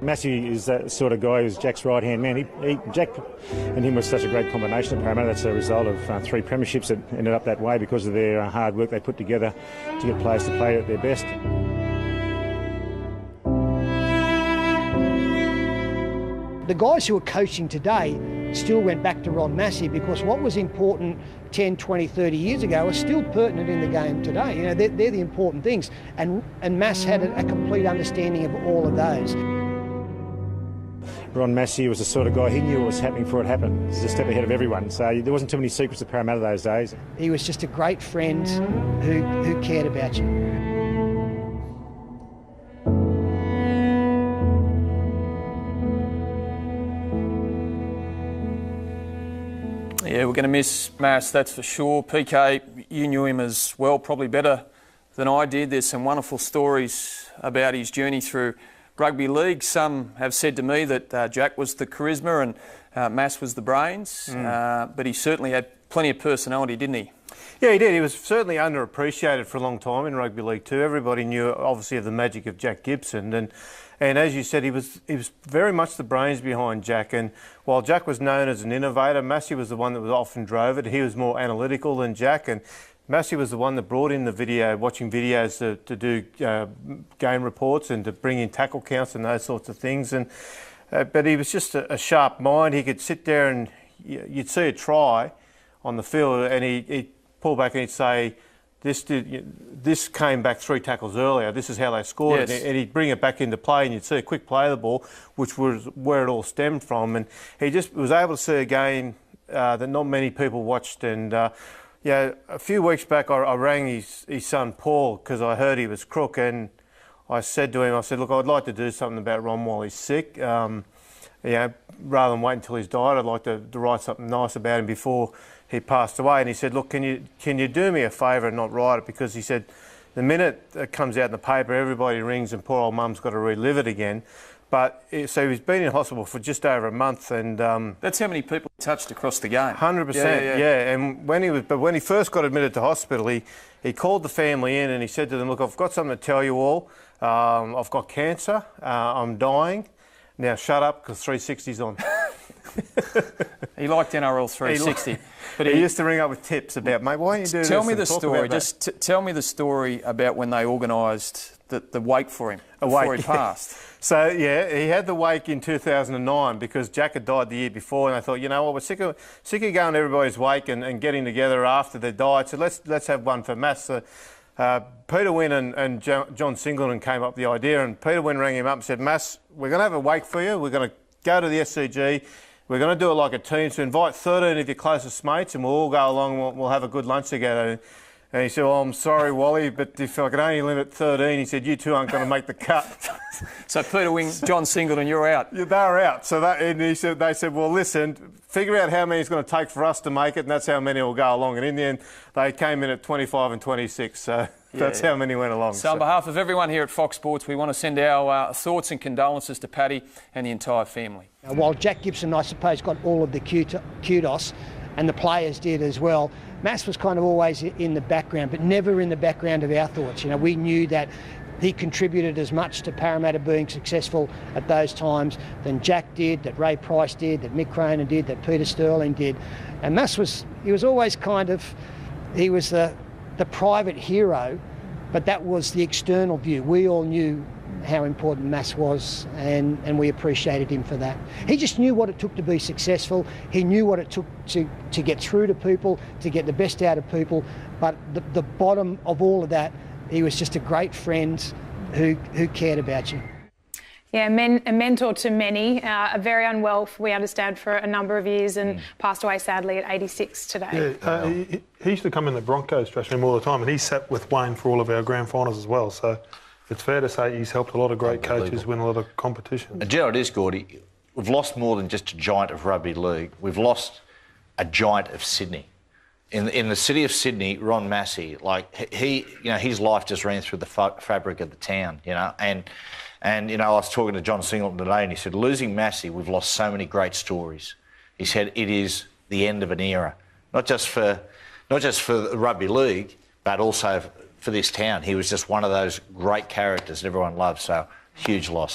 Massey is that sort of guy who's Jack's right-hand man. Jack and him was such a great combination at Parramatta. That's a result of 3 premierships that ended up that way because of their hard work they put together to get players to play at their best. The guys who are coaching today still went back to Ron Massey because what was important 10, 20, 30 years ago are still pertinent in the game today. You know, they're the important things. And Mass had a complete understanding of all of those. Ron Massey was the sort of guy, he knew what was happening before it happened. He was a step ahead of everyone, so there wasn't too many secrets at Parramatta those days. He was just a great friend who cared about you. Yeah, we're going to miss Mass, that's for sure. PK, you knew him as well, probably better than I did. There's some wonderful stories about his journey through rugby league. Some have said to me that Jack was the charisma and Mass was the brains, but he certainly had plenty of personality, didn't he? Yeah, he did. He was certainly underappreciated for a long time in rugby league too. Everybody knew, obviously, of the magic of Jack Gibson, and as you said, he was very much the brains behind Jack. And while Jack was known as an innovator, Massey was the one that often drove it. He was more analytical than Jack, and Massey was the one that brought in the video, watching videos to do game reports and to bring in tackle counts and those sorts of things. And but he was just a sharp mind. He could sit there and you'd see a try on the field, and he'd pull back and he'd say, this came back 3 tackles earlier. This is how they scored. Yes. And he'd bring it back into play, and you'd see a quick play of the ball, which was where it all stemmed from. And he just was able to see a game that not many people watched. And yeah, a few weeks back, I rang his son Paul because I heard he was crook, and I said to him, I said, look, I'd like to do something about Ron while he's sick. Yeah, rather than wait until he's died, I'd like to write something nice about him before he passed away. And he said, look, can you do me a favour and not write it? Because he said, the minute it comes out in the paper, everybody rings and poor old mum's got to relive it again. But so he's been in hospital for just over a month, and that's how many people he touched across the game. 100%, yeah. And when he first got admitted to hospital, he called the family in and he said to them, look, I've got something to tell you all. I've got cancer. I'm dying. Now shut up, because 360's on. He liked NRL 360. But he used to ring up with tips about, mate, why don't you do this? Tell me the story. Just tell me the story about when they organised the wake for him before he passed. So, yeah, he had the wake in 2009 because Jack had died the year before, and they thought, you know what, we're sick of going to everybody's wake and getting together after they died, so let's have one for Mass. So, Peter Wynn and John Singleton came up with the idea, and Peter Wynn rang him up and said, Mass, we're going to have a wake for you. We're going to go to the SCG. We're going to do it like a team. So invite 13 of your closest mates and we'll all go along and we'll have a good lunch together. And he said, well, I'm sorry, Wally, but if I could only limit 13, he said, you two aren't going to make the cut. So Peter Wynn, John Singleton, you're out. Yeah, they're out. So they said, well, listen, figure out how many it's going to take for us to make it, and that's how many will go along. And in the end, they came in at 25 and 26. So that's how many went along. So on behalf of everyone here at Fox Sports, we want to send our thoughts and condolences to Paddy and the entire family. While Jack Gibson, I suppose, got all of the kudos, and the players did as well, Mass was kind of always in the background, but never in the background of our thoughts. You know, we knew that he contributed as much to Parramatta being successful at those times than Jack did, that Ray Price did, that Mick Cronin did, that Peter Sterling did. And Mass was always kind of, he was the private hero, but that was the external view. We all knew how important Mass was, and we appreciated him for that. He just knew what it took to be successful. He knew what it took to get through to people, to get the best out of people. But the bottom of all of that, he was just a great friend who cared about you. Yeah, a mentor to many, very unwell, we understand, for a number of years, and passed away sadly at 86 today. Yeah, he used to come in the Broncos dressing room all the time, and he sat with Wayne for all of our grand finals as well. So it's fair to say he's helped a lot of great coaches win a lot of competitions. And Gerald is, Gordy, we've lost more than just a giant of rugby league. We've lost a giant of Sydney. In the city of Sydney, Ron Massey, like his life just ran through the fabric of the town, and I was talking to John Singleton today, and he said, losing Massey, we've lost so many great stories. He said it is the end of an era, not just for the rugby league, but also for this town. He was just one of those great characters that everyone loves, so huge loss.